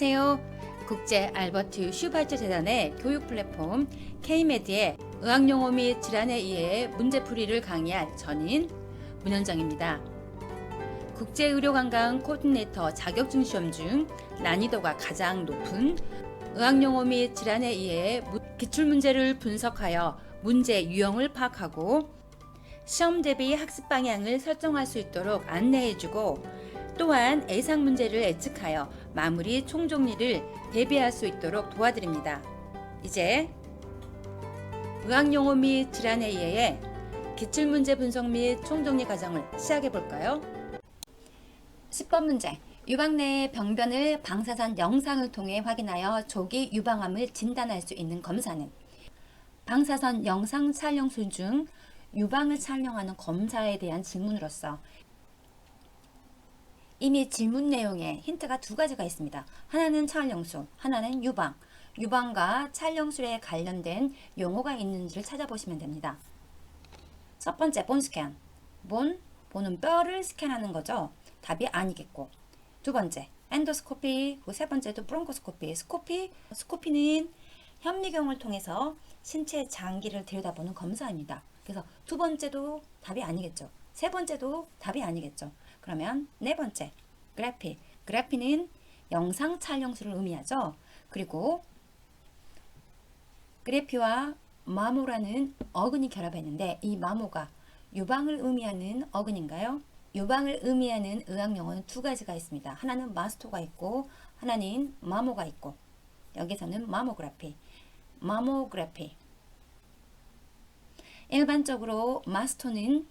안녕하세요. 국제 알버트 슈발츠 재단의 교육 플랫폼 K-메디의 의학용어 및 질환에 의해 문제풀이를 강의할 전인 문현정입니다. 국제의료관광 코디네이터 자격증 시험 중 난이도가 가장 높은 의학용어 및 질환에 의해 기출문제를 분석하여 문제 유형을 파악하고 시험 대비 학습 방향을 설정할 수 있도록 안내해주고 또한 예상 문제를 예측하여 마무리 총정리를 대비할 수 있도록 도와드립니다. 이제 의학용어 및 질환에 의해 기출문제 분석 및 총정리 과정을 시작해 볼까요? 10번 문제. 유방 내의 병변을 방사선 영상을 통해 확인하여 조기 유방암을 진단할 수 있는 검사는 방사선 영상 촬영술 중 유방을 촬영하는 검사에 대한 질문으로서 이미 질문 내용에 힌트가 두 가지가 있습니다. 하나는 촬영술, 하나는 유방. 유방과 촬영술에 관련된 용어가 있는지를 찾아보시면 됩니다. 첫 번째, 본 스캔. 본은 뼈를 스캔하는 거죠. 답이 아니겠고. 두 번째, 엔도스코피. 세 번째도 브론코스코피. 스코피는 현미경을 통해서 신체 장기를 들여다보는 검사입니다. 그래서 두 번째도 답이 아니겠죠. 세 번째도 답이 아니겠죠. 그러면 네 번째, 그래피. 그래피는 영상 촬영술을 의미하죠. 그리고 그래피와 마모라는 어근이 결합했는데 이 마모가 유방을 의미하는 어근인가요? 유방을 의미하는 의학용어는 두 가지가 있습니다. 하나는 마스토가 있고 하나는 마모가 있고 여기서는 마모그래피. 일반적으로 마스토는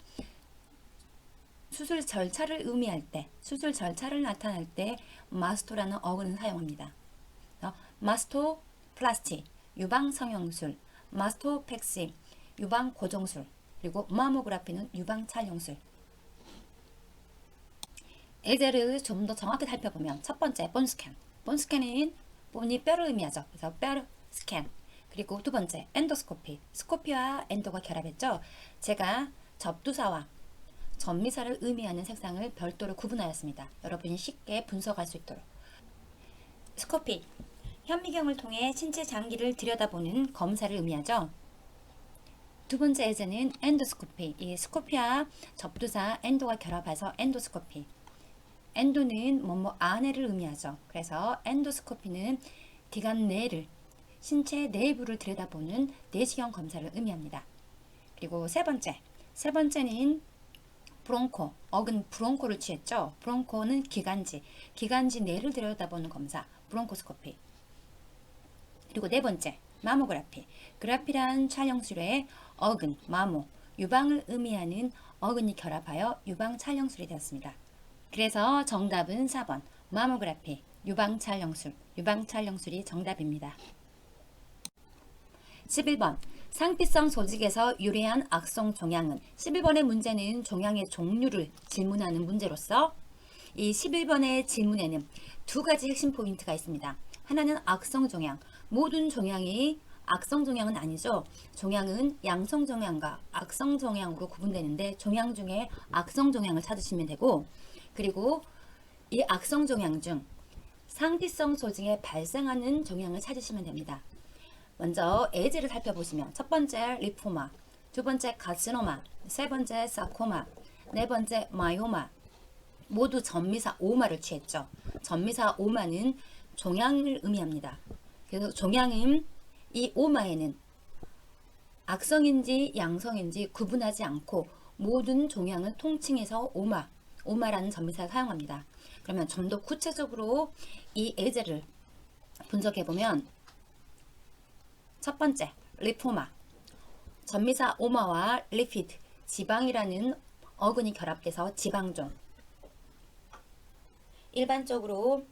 수술 절차를 의미할 때, 수술 절차를 나타낼 때 마스토라는 어근을 사용합니다. 마스토플라스티, 유방 성형술, 마스토펙시, 유방 고정술, 그리고 마모그래피는 유방 촬영술. 예제를 좀 더 정확히 살펴보면 첫 번째, 본 스캔. 본 스캔은 본이 뼈를 의미하죠. 그래서 뼈 스캔. 그리고 두 번째, 엔도스코피. 스코피와 엔도가 결합했죠. 제가 접두사와 전미사를 의미하는 색상을 별도로 구분하였습니다. 여러분이 쉽게 분석할 수 있도록. 스코피, 현미경을 통해 신체 장기를 들여다보는 검사를 의미하죠. 두 번째 예제는 엔도스코피. 이 스코피와 접두사 엔도가 결합해서 엔도스코피. 엔도는 뭐뭐 안에를 의미하죠. 그래서 엔도스코피는 기관 내를, 신체 내부를 들여다보는 내시경 검사를 의미합니다. 그리고 세 번째는 브론코, 어근 브론코를 취했죠. 브론코는 기관지 내를 들여다보는 검사, 브론코스코피. 그리고 네 번째, 마모그래피. 그래피란 촬영술의 어근, 마모, 유방을 의미하는 어근이 결합하여 유방 촬영술이 되었습니다. 그래서 정답은 4번, 마모그래피, 유방 촬영술이 정답입니다. 11번, 상피성 조직에서 유래한 악성 종양은 11번의 문제는 종양의 종류를 질문하는 문제로서 이 11번의 질문에는 두 가지 핵심 포인트가 있습니다. 하나는 악성 종양, 모든 종양이 악성 종양은 아니죠. 종양은 양성 종양과 악성 종양으로 구분되는데 종양 중에 악성 종양을 찾으시면 되고 그리고 이 악성 종양 중 상피성 조직에 발생하는 종양을 찾으시면 됩니다. 먼저 예제를 살펴보시면 첫 번째 리포마, 두 번째 카시노마, 세 번째 사코마, 네 번째 마이오마 모두 전미사 오마를 취했죠. 전미사 오마는 종양을 의미합니다. 그래서 종양은 이 오마에는 악성인지 양성인지 구분하지 않고 모든 종양을 통칭해서 오마라는 전미사를 사용합니다. 그러면 좀 더 구체적으로 이 예제를 분석해보면 첫 번째, 리포마. 전미사 오마와 리피드, 지방이라는 어근이 결합돼서 지방종. 일반적으로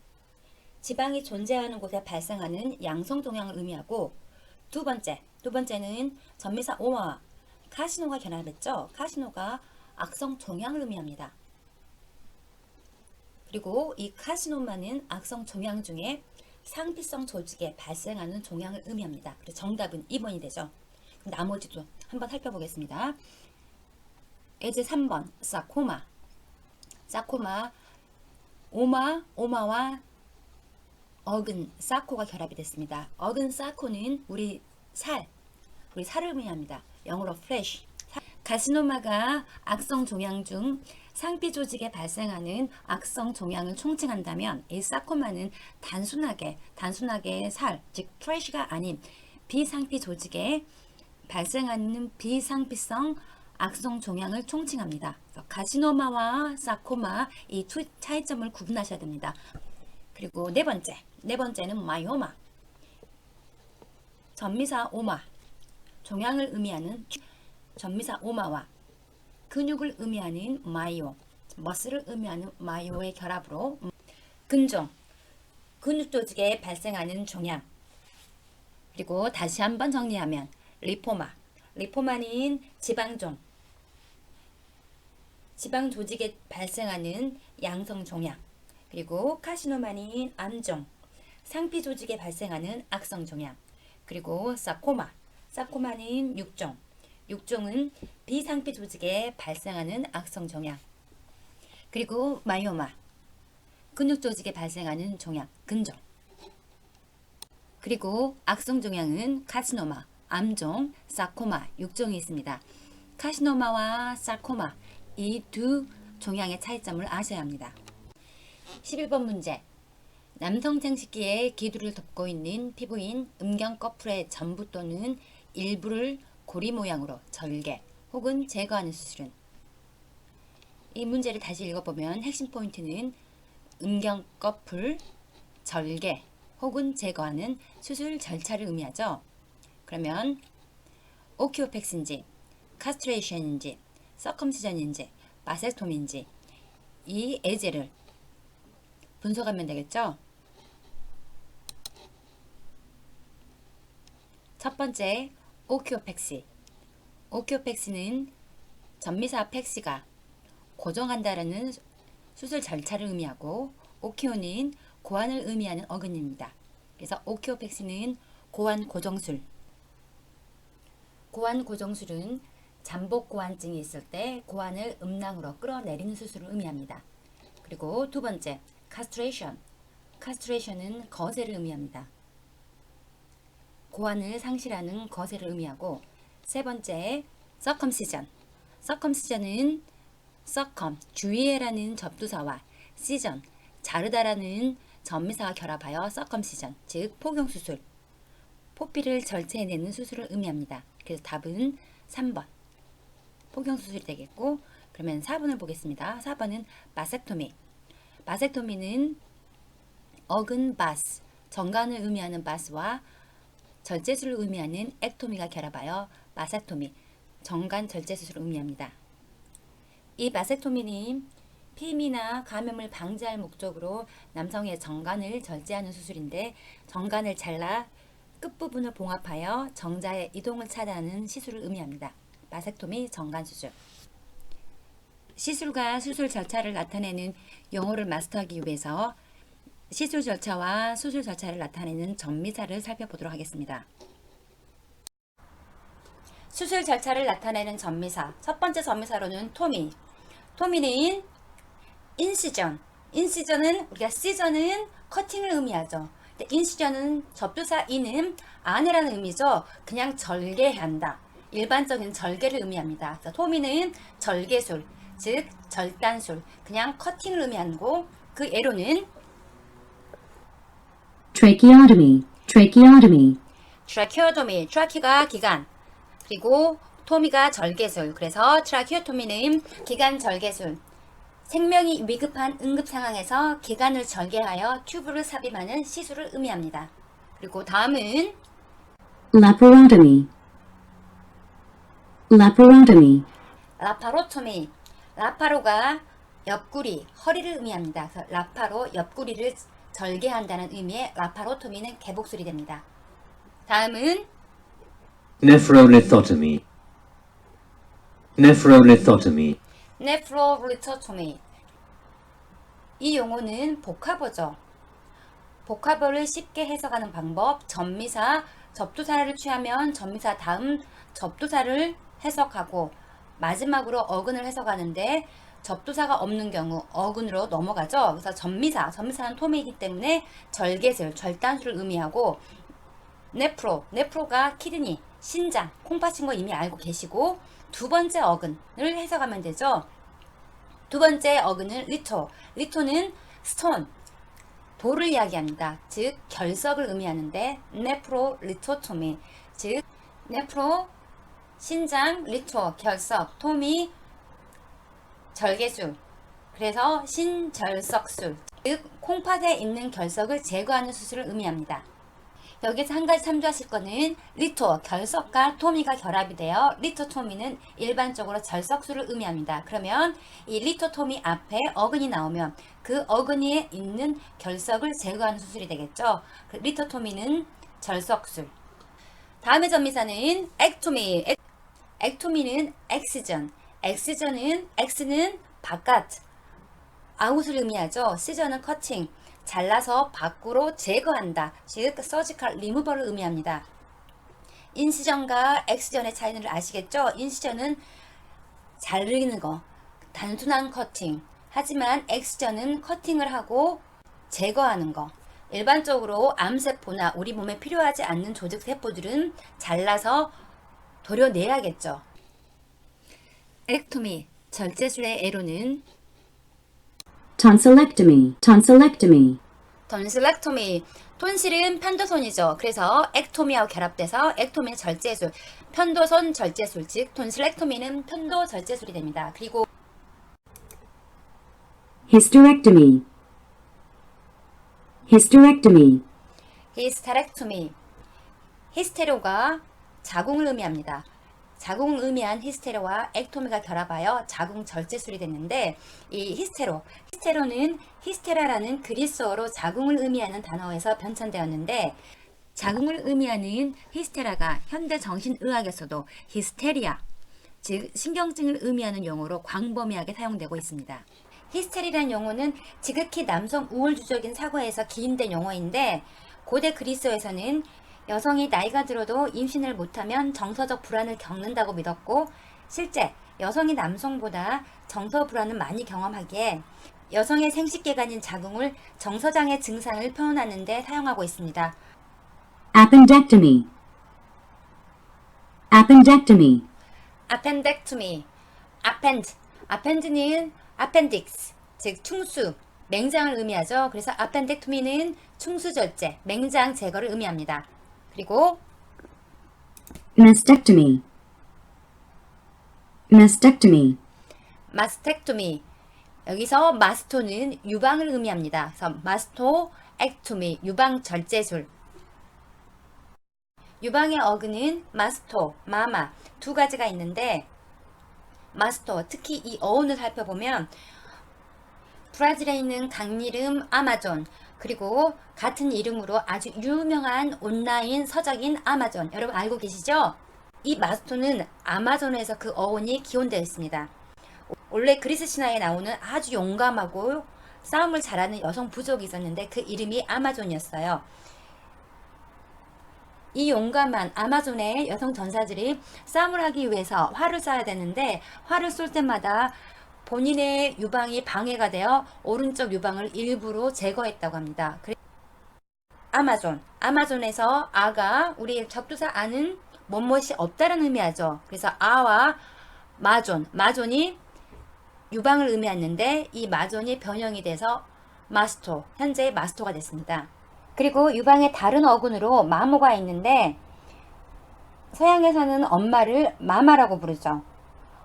지방이 존재하는 곳에 발생하는 양성 종양을 의미하고 두 번째는 전미사 오마와 카시노가 결합했죠. 카시노가 악성 종양을 의미합니다. 그리고 이 카시노마는 악성 종양 중에 상피성 조직에 발생하는 종양을 의미합니다. 그래서 정답은 2번이 되죠. 나머지도 한번 살펴보겠습니다. 예제 3번 사코마 오마와 어근, 사코가 결합이 됐습니다. 어근, 사코는 우리 살을 의미합니다. 영어로 flesh. 카시노마가 악성 종양 중 상피 조직에 발생하는 악성 종양을 총칭한다면 이 사코마는 단순하게 살, 즉 트래시가 아닌 비상피 조직에 발생하는 비상피성 악성 종양을 총칭합니다. 카시노마와 사코마 이 두 차이점을 구분하셔야 됩니다. 그리고 네 번째는 마이오마. 전미사 오마, 종양을 의미하는 전미사 오마와 근육을 의미하는 마이오, 머슬을 의미하는 마이오의 결합으로 근종, 근육 조직에 발생하는 종양. 그리고 다시 한번 정리하면 리포마, 리포마는 지방종, 지방 조직에 발생하는 양성 종양. 그리고 카시노마는 암종, 상피 조직에 발생하는 악성 종양. 그리고 사코마, 사코마는 육종, 육종은 비상피 조직에 발생하는 악성 종양. 그리고 마이오마, 근육 조직에 발생하는 종양, 근종. 그리고 악성 종양은 카시노마, 암종, 사코마, 육종이 있습니다. 카시노마와 사코마 이 두 종양의 차이점을 아셔야 합니다. 11번 문제. 남성 생식기에 기두를 덮고 있는 피부인 음경꺼풀의 전부 또는 일부를 고리 모양으로 절개 혹은 제거하는 수술은? 이 문제를 다시 읽어보면 핵심 포인트는 음경꺼풀, 절개 혹은 제거하는 수술 절차를 의미하죠. 그러면 오키오팩스인지, 카스트레이션인지, 서컴시전인지, 마섹토미인지 이 예제를 분석하면 되겠죠. 첫 번째, 오키오팩시. 오키오팩시는 전미사 팩시가 고정한다라는 수술 절차를 의미하고 오키오는 고환을 의미하는 어근입니다. 그래서 오키오팩시는 고환 고정술. 고환 고정술은 잠복 고환증이 있을 때 고환을 음낭으로 끌어내리는 수술을 의미합니다. 그리고 두 번째, 카스트레이션. 카스트레이션은 거세를 의미합니다. 고환을 상실하는 거세를 의미하고, 세 번째, 서컴시전. 서컴시전은 서컴, 주의해라는 접두사와 시전, 자르다라는 전미사가 결합하여 서컴시전, 즉 포경수술, 포피를 절제해내는 수술을 의미합니다. 그래서 답은 3번 포경수술이 되겠고, 그러면 4번을 보겠습니다. 4번은 마섹토미. 마섹토미는 어근 바스, 정관을 의미하는 바스와 절제술을 의미하는 액토미가 결합하여 마섹토미, 정관 절제수술을 의미합니다. 이 마섹토미는 피임이나 감염을 방지할 목적으로 남성의 정관을 절제하는 수술인데, 정관을 잘라 끝부분을 봉합하여 정자의 이동을 차단하는 시술을 의미합니다. 마섹토미 정관수술. 시술과 수술 절차를 나타내는 용어를 마스터하기 위해서 시술 절차와 수술 절차를 나타내는 전미사를 살펴보도록 하겠습니다. 수술 절차를 나타내는 전미사. 첫 번째 전미사로는 토미. 토미는 인시전. 인시전은 우리가 시전은 커팅을 의미하죠. 인시전은 접두사 인은 안에라는 의미죠. 그냥 절개한다. 일반적인 절개를 의미합니다. 그래서 토미는 절개술, 즉 절단술, 그냥 커팅을 의미하고, 그 예로는 tracheotomy, tracheotomy, 트라키오토미, 트라키가 기관, 그리고 토미가 절개술. 그래서 트라키오토미는 기관 절개술. 생명이 위급한 응급 상황에서 기관을 절개하여 튜브를 삽입하는 시술을 의미합니다. 그리고 다음은 laparotomy, laparotomy, 라파로토미. 라파로가 옆구리, 허리를 의미합니다. 그래서 라파로, 옆구리를 절개한다는 의미의 라파로토미는 개복술이 됩니다. 다음은 nephrolithotomy, nephrolithotomy, 네프로리토토미. 이 용어는 복합어죠. 복합어를 쉽게 해석하는 방법, 전미사, 접두사를 취하면 전미사 다음 접두사를 해석하고 마지막으로 어근을 해석하는데, 접두사가 없는 경우 어근으로 넘어가죠. 그래서 전미사는 톰이기 때문에 절개술, 절단술을 의미하고 네프로가 키드니, 신장, 콩팥인 거 이미 알고 계시고 두 번째 어근을 해석하면 되죠. 두 번째 어근은 리토는 스톤, 돌을 이야기합니다. 즉 결석을 의미하는데 네프로리토토미, 즉 네프로 신장, 리토 결석, 토미 절개술, 그래서 신절석술, 즉 콩팥에 있는 결석을 제거하는 수술을 의미합니다. 여기서 한 가지 참조하실 거는 리토, 결석과 토미가 결합이 되어 리토토미는 일반적으로 절석술을 의미합니다. 그러면 이 리토토미 앞에 어근이 나오면 그 어근에 있는 결석을 제거하는 수술이 되겠죠. 리토토미는 절석술. 다음의 전미사는 액토미. 액토미는 엑스전은 바깥, 아웃을 의미하죠. 시전은 커팅, 잘라서 밖으로 제거한다. 즉 서지컬 리무버를 의미합니다. 인시전과 엑스전의 차이는 아시겠죠? 인시전은 자르는 거, 단순한 커팅. 하지만 엑스전은 커팅을 하고 제거하는 거. 일반적으로 암세포나 우리 몸에 필요하지 않는 조직 세포들은 잘라서 도려내야겠죠. 액토미, 절제술의 애로는 tonsillectomy, tonsillectomy, 톤실렉토미, 톤실은 편도선이죠. 그래서 액토미하고 결합돼서 액토미는 절제술, 편도선 절제술, 즉 톤실렉토미는 편도 절제술이 됩니다. 그리고 hysterectomy, hysterectomy, 히스테렉토미, 히스테로가 자궁을 의미합니다. 자궁을 의미한 히스테로와 액토미가 결합하여 자궁 절제술이 됐는데, 이 히스테로는 히스테라라는 그리스어로 자궁을 의미하는 단어에서 변천되었는데, 자궁을 의미하는 히스테라가 현대 정신의학에서도 히스테리아, 즉 신경증을 의미하는 용어로 광범위하게 사용되고 있습니다. 히스테리라는 용어는 지극히 남성 우월주적인 사고에서 기인된 용어인데, 고대 그리스어에서는 여성이 나이가 들어도 임신을 못하면 정서적 불안을 겪는다고 믿었고, 실제 여성이 남성보다 정서 불안을 많이 경험하기에 여성의 생식기관인 자궁을 정서장애 증상을 표현하는 데 사용하고 있습니다. appendectomy, appendectomy, 아펜덱토미, 아펜드는 appendix, 즉 충수, 맹장을 의미하죠. 그래서 아펜덱토미는 충수절제, 맹장 제거를 의미합니다. 그리고 mastectomy, mastectomy, 마스텍토미, 여기서 마스토는 유방을 의미합니다. 그래서 마스토액토미, 유방 절제술. 유방의 어근은 마스토, 마마 두 가지가 있는데, 마스토, 특히 이 어원을 살펴보면 브라질에 있는 강이름 아마존, 그리고 같은 이름으로 아주 유명한 온라인 서적인 아마존, 여러분 알고 계시죠? 이 마스토는 아마존에서 그 어원이 기원되어 있습니다. 원래 그리스 신화에 나오는 아주 용감하고 싸움을 잘하는 여성 부족이 있었는데 그 이름이 아마존이었어요. 이 용감한 아마존의 여성 전사들이 싸움을 하기 위해서 활을 쏴야 되는데, 활을 쏠 때마다 본인의 유방이 방해가 되어 오른쪽 유방을 일부러 제거했다고 합니다. 아마존에서 아가 우리 접두사 아는 뭐뭇이 없다는 의미하죠. 그래서 아와 마존이 유방을 의미했는데 이 마존이 변형이 돼서 마스토, 현재 마스토가 됐습니다. 그리고 유방의 다른 어근으로 마모가 있는데, 서양에서는 엄마를 마마라고 부르죠.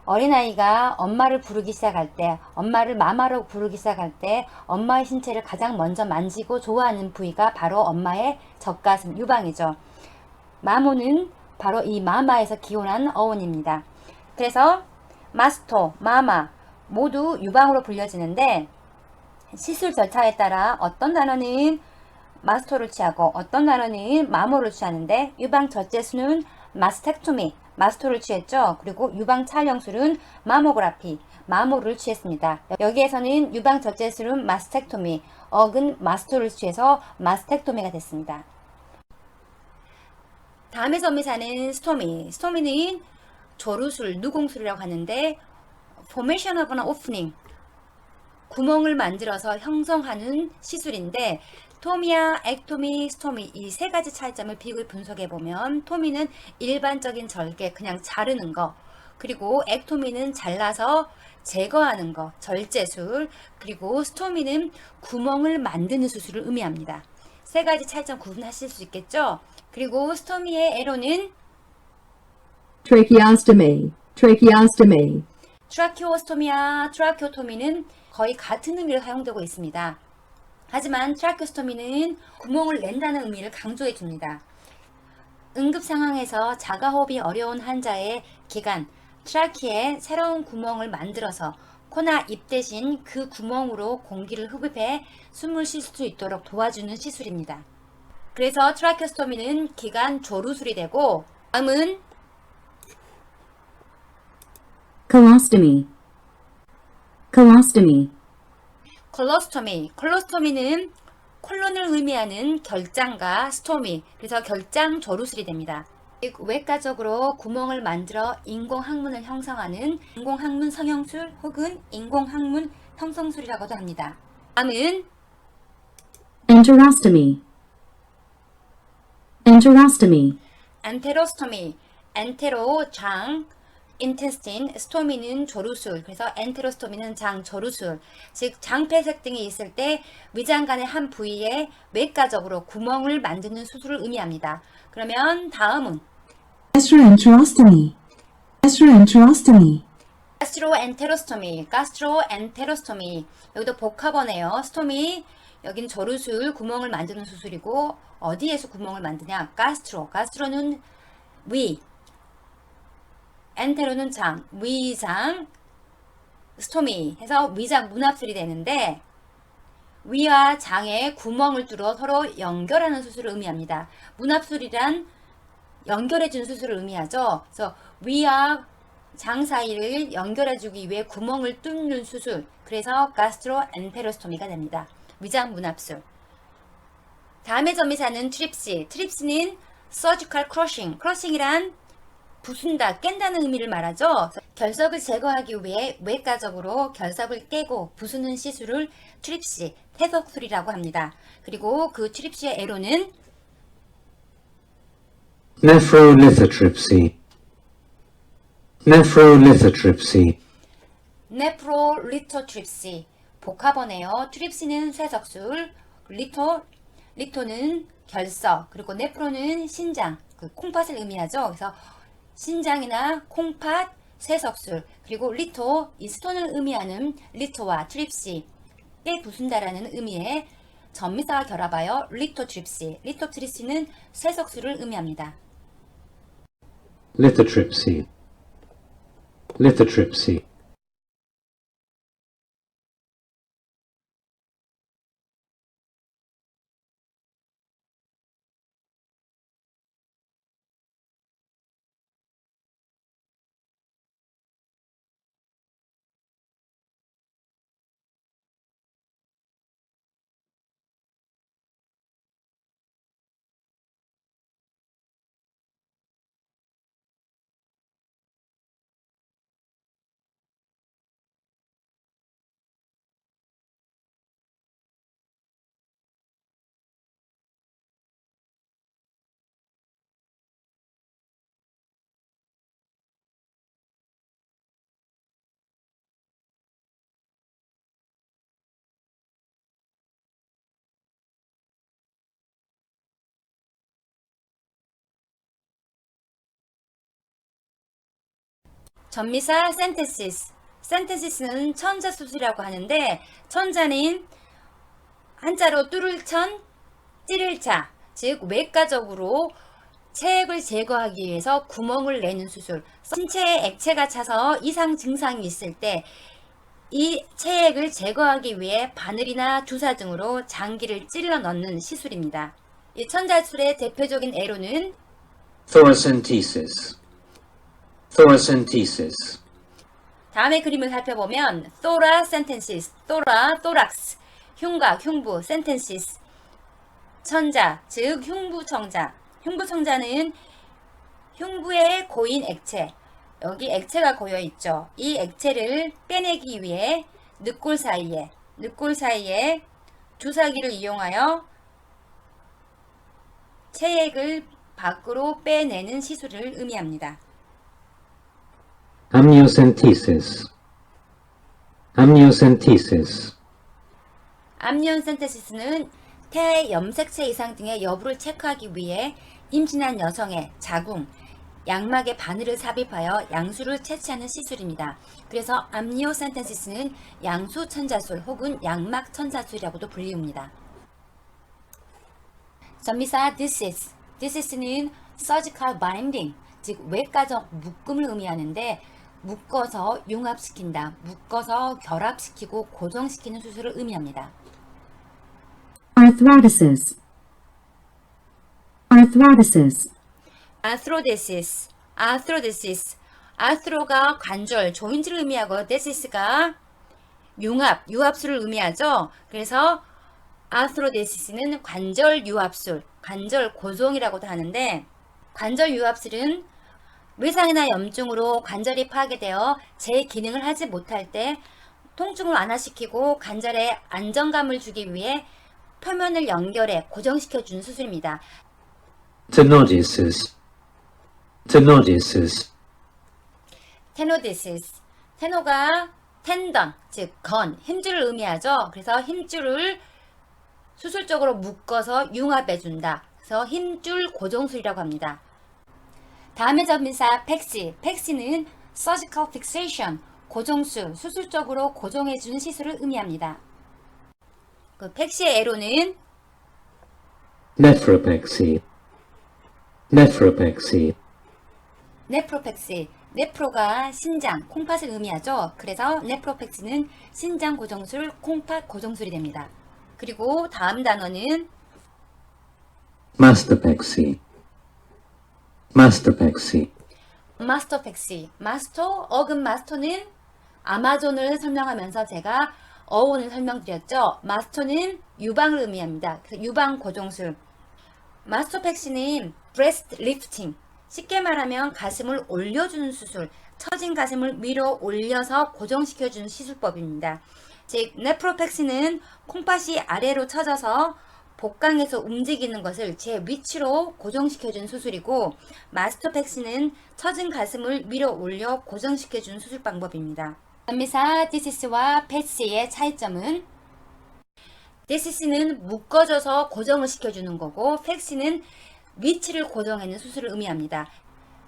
어린아이가 엄마를 부르기 시작할 때, 엄마를 마마로 부르기 시작할 때 엄마의 신체를 가장 먼저 만지고 좋아하는 부위가 바로 엄마의 젖가슴, 유방이죠. 마모는 바로 이 마마에서 기원한 어원입니다. 그래서 마스토, 마마 모두 유방으로 불려지는데, 시술 절차에 따라 어떤 단어는 마스토를 취하고 어떤 단어는 마모를 취하는데, 유방 절제술은 마스텍토미, 마스토를 취했죠. 그리고 유방 촬영술은 마모그라피, 마모를 취했습니다. 여기에서는 유방 절제술은 마스텍토미, 어근 마스토를 취해서 마스텍토미가 됐습니다. 다음의 전미사는 스토미는 조루술, 누공술이라고 하는데, formation of an opening. 구멍을 만들어서 형성하는 시술인데 토미와 액토미, 스토미 이 세 가지 차이점을 비교 분석해 보면 토미는 일반적인 절개 그냥 자르는 거, 그리고 액토미는 잘라서 제거하는 거, 절제술, 그리고 스토미는 구멍을 만드는 수술을 의미합니다. 세 가지 차이점 구분하실 수 있겠죠? 그리고 스토미의 에로는 tracheostomy, tracheostomy, 트라키오스토미와 트라키오토미는 거의 같은 의미로 사용되고 있습니다. 하지만 트라키오스토미는 구멍을 낸다는 의미를 강조해 줍니다. 응급 상황에서 자가호흡이 어려운 환자의 기관, 트라키에 새로운 구멍을 만들어서 코나 입 대신 그 구멍으로 공기를 흡입해 숨을 쉴 수 있도록 도와주는 시술입니다. 그래서 트라키오스토미는 기관 조루술이 되고, 다음은 colostomy, colostomy, 콜로스토미. 콜로스토미는 콜론을 의미하는 결장과 스토미, 그래서 결장 조루술이 됩니다. 외과적으로 구멍을 만들어 인공항문을 형성하는 인공항문 성형술 혹은 인공항문 형성술이라고도 합니다. 다음은 enterostomy, enterostomy, 엔테로스토미. 엔테로 장, intestine, 스토미는 조루술, 그래서 엔테로스토미는 장 조루술, 즉 장폐색 등이 있을 때 위장관의 한 부위에 외과적으로 구멍을 만드는 수술을 의미합니다. 그러면 다음은 gastroenterostomy, gastroenterostomy, 가스트로엔테로스토미, 가스트로엔테로스토미. 여기도 복합어네요. 스토미, 여기는 조루술, 구멍을 만드는 수술이고 어디에서 구멍을 만드냐? 가스트로는 위, 엔테로는 장, 위장, 스토미 해서 위장 문합술이 되는데 위와 장에 구멍을 뚫어 서로 연결하는 수술을 의미합니다. 문합술이란 연결해주는 수술을 의미하죠. 그래서 위와 장 사이를 연결해주기 위해 구멍을 뚫는 수술, 그래서 가스트로엔테로스토미가 됩니다. 위장 문합술. 다음에 전미사는 트립시. 트립시는 surgical crushing. crushing이란 부순다, 깬다는 의미를 말하죠. 결석을 제거하기 위해 외과적으로 결석을 깨고 부수는 시술을 트립시, 태석술이라고 합니다. 그리고 그 트립시의 애로는 nephrolithotripsy, nephrolithotripsy, 네프롤리토트립시, 복합어네요. 트립시는 쇠석술, 리토는 결석, 그리고 네프로는 신장, 그 콩팥을 의미하죠. 그래서 신장이나 콩팥, 쇠석술, 그리고 리토, 이 스톤을 의미하는 리토와 트립시, 깨 부순다라는 의미의 전미사와 결합하여 리토트립시, 리토트립시는 쇠석술을 의미합니다. lithotripsy, lithotripsy, 전미사 센테시스. 센테시스는 천자 수술이라고 하는데 천자는 한자로 뚫을 천, 찌를 자, 즉 외과적으로 체액을 제거하기 위해서 구멍을 내는 수술. 신체에 액체가 차서 이상 증상이 있을 때 이 체액을 제거하기 위해 바늘이나 주사 등으로 장기를 찔러 넣는 시술입니다. 이 천자술의 대표적인 애로는 thoracentesis, thoracentesis, 다음의 그림을 살펴보면 thoracentesis, thorax, 흉곽, 흉부, sentences, 천자, 즉 흉부청자. 흉부청자는 흉부에 고인 액체, 여기 액체가 고여 있죠. 이 액체를 빼내기 위해 늑골 사이에 주사기를 이용하여 체액을 밖으로 빼내는 시술을 의미합니다. Amniocentesis. Amniocentesis. 암니온센테시스는 태아의 염색체 이상 등의 여부를 체크하기 위해 임신한 여성의 자궁, 양막의 바늘을 삽입하여 양수를 채취하는 시술입니다. 그래서 암니오센테시스는 양수 천자술 혹은 양막 천자술이라고도 불리웁니다. 전미사 This is는 surgical binding, 즉 외과적 묶음을 의미하는데 묶어서 융합시킨다, 묶어서 결합시키고 고정시키는 수술을 의미합니다. Arthrodesis. Arthrodesis. Arthrodesis. Arthro가 관절, 조인트를 의미하고 desis가 유합술을 의미하죠. 그래서 Arthrodesis는 관절 유합술, 관절 고정이라고도 하는데, 관절 유합술은 외상이나 염증으로 관절이 파괴되어 제 기능을 하지 못할 때 통증을 완화시키고 관절에 안정감을 주기 위해 표면을 연결해 고정시켜주는 수술입니다. Tenodesis. Tenodesis. 테노디시스. 테노가 텐던, 즉 건, 힘줄을 의미하죠. 그래서 힘줄을 수술적으로 묶어서 융합해준다. 그래서 힘줄 고정술이라고 합니다. 다음의 전미사 팩시. 팩시는 surgical fixation, 고정술, 수술적으로 고정해주는 시술을 의미합니다. 그 팩시의 애로는 Nephropexy. Nephropexy. 네프로팩시. 네프로가 신장, 콩팥을 의미하죠. 그래서 네프로팩시는 신장 고정술, 콩팥 고정술이 됩니다. 그리고 다음 단어는 Mastopexy. Mastopexy. 마스터팩시. 마스터, 어근 마스터는 아마존을 설명하면서 제가 어원을 설명드렸죠. 마스터는 유방을 의미합니다. 그래서 유방 고정술. 마스터팩시는 breast lifting. 쉽게 말하면 가슴을 올려주는 수술, 처진 가슴을 위로 올려서 고정시켜주는 시술법입니다. 즉, 네프로팩시는 콩팥이 아래로 처져서 복강에서 움직이는 것을 제 위치로 고정시켜주는 수술이고, 마스터팩시는 처진 가슴을 위로 올려 고정시켜주는 수술 방법입니다. 전미사 디시스와 패시의 차이점은 디시스는 묶어줘서 고정을 시켜주는 거고, 팩시는 위치를 고정하는 수술을 의미합니다.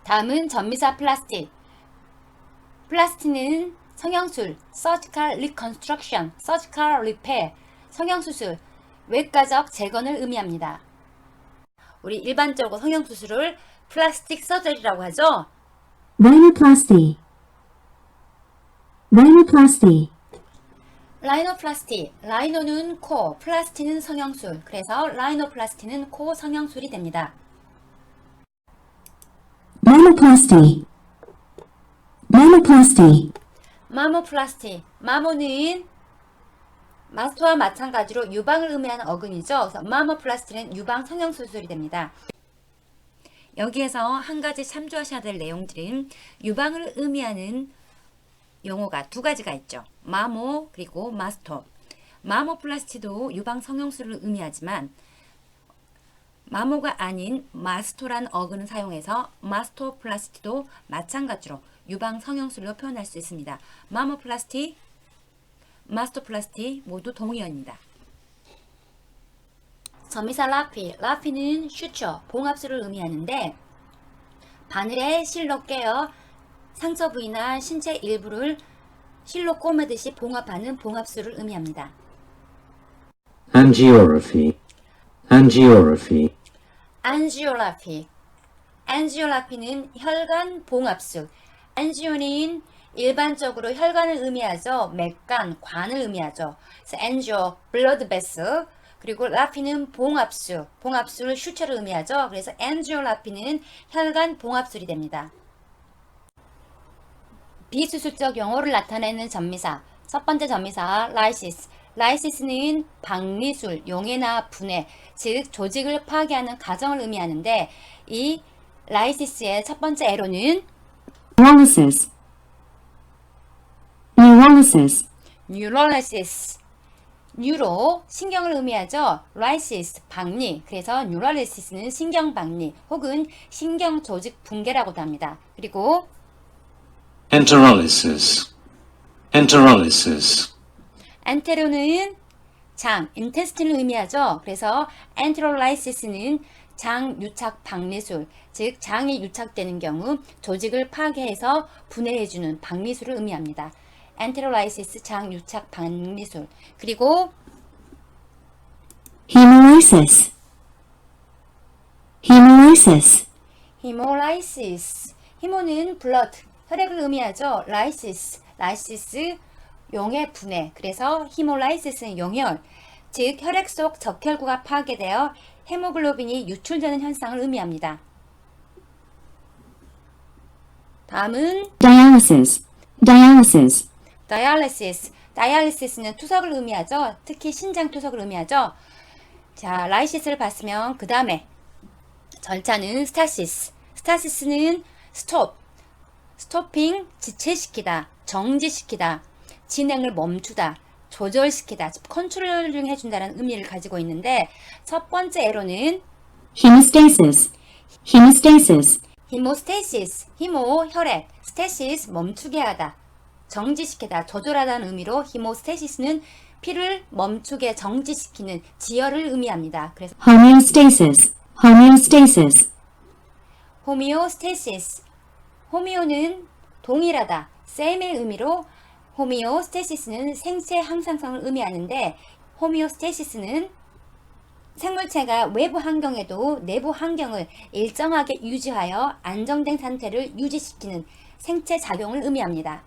다음은 전미사 플라스티. 플라스티는 성형술, surgical reconstruction, surgical repair, 성형수술, 외과적 재건을 의미합니다. 우리 일반적으로 성형수술을 플라스틱 서저리라고 하죠. Rhinoplasty. Rhinoplasty. 라이노플라스티, 라이노는 코, 플라스티는 성형술, 그래서 라이노플라스티는 코 성형술이 됩니다. Mammoplasty. Mammoplasty. 마모플라스티, 마모는 마스터와 마찬가지로 유방을 의미하는 어근이죠. 그래서 마모플라스티는 유방 성형수술이 됩니다. 여기에서 한 가지 참조하셔야 될 내용들은 유방을 의미하는 용어가 두 가지가 있죠. 마모 그리고 마스터. 마모플라스티도 유방 성형술을 의미하지만 마모가 아닌 마스토란 어근을 사용해서 마스토플라스티도 마찬가지로 유방 성형술로 표현할 수 있습니다. 마모플라스티, 마스토플라스티 모두 동의어입니다. 전미사 라피, 라피는 슈처, 봉합술을 의미하는데 바늘에 실로 깨어 상처 부위나 신체 일부를 실로 꼬매듯이 봉합하는 봉합술을 의미합니다. Angiography. Angiography. 안지오라피. 안지오라피는 혈관 봉합술. 안지오는 일반적으로 혈관을 의미하죠. 맥관, 관을 의미하죠. 그래서 안지오, 블러드 베스. 그리고 라피는 봉합술, 봉합술 슈처를 의미하죠. 그래서 안지오라피는 혈관 봉합술이 됩니다. 비수술적 용어를 나타내는 전미사. 첫 번째 전미사 라이시스. 라이시스는 박리술, 용해나 분해, 즉 조직을 파괴하는 과정을 의미하는데 이 라이시스의 첫 번째 애로는 Neurolysis. Neurolysis. 뉴럴리시스. 뉴로 신경을 의미하죠. 라이시스 박리. 그래서 뉴럴리시스는 신경 박리 혹은 신경 조직 붕괴라고도 합니다. 그리고 enterolysis, enterolysis, 엔테로는 장, 인테스틴을 의미하죠. 그래서 엔테로라이시스는 장 유착 박리술, 즉 장이 유착되는 경우 조직을 파괴해서 분해해주는 박리술을 의미합니다. 엔테로라이시스 장 유착 박리술. 그리고 Hemolysis. Hemolysis. 히모라이시스. 히모는 블러드, 혈액을 의미하죠. 라이시스, 용의 분해. 그래서 히모라이시스는 용혈, 즉 혈액 속 적혈구가 파괴되어 헤모글로빈이 유출되는 현상을 의미합니다. 다음은 Dialysis. Dialysis. 다이알리시스는 투석을 의미하죠. 특히 신장 투석을 의미하죠. 자, 라이시스를 봤으면 그 다음에 절차는 스타시스는 스토핑, 지체시키다, 정지시키다, 진행을 멈추다, 조절시키다, 컨트롤링 해준다는 의미를 가지고 있는데 첫 번째 에로는 Hemostasis. Hemostasis. 히모스테이시스, 히모, 혈액, 스테시스, 멈추게 하다, 정지시키다, 조절하다는 의미로 히모스테시스는 피를 멈추게 정지시키는 지혈을 의미합니다. 그래서 Homeostasis. Homeostasis. 호미오스테시스, 호미오는 동일하다, same의 의미로 호미오스테시스는 생체 항상성을 의미하는데 호미오스테시스는 생물체가 외부 환경에도 내부 환경을 일정하게 유지하여 안정된 상태를 유지시키는 생체 작용을 의미합니다.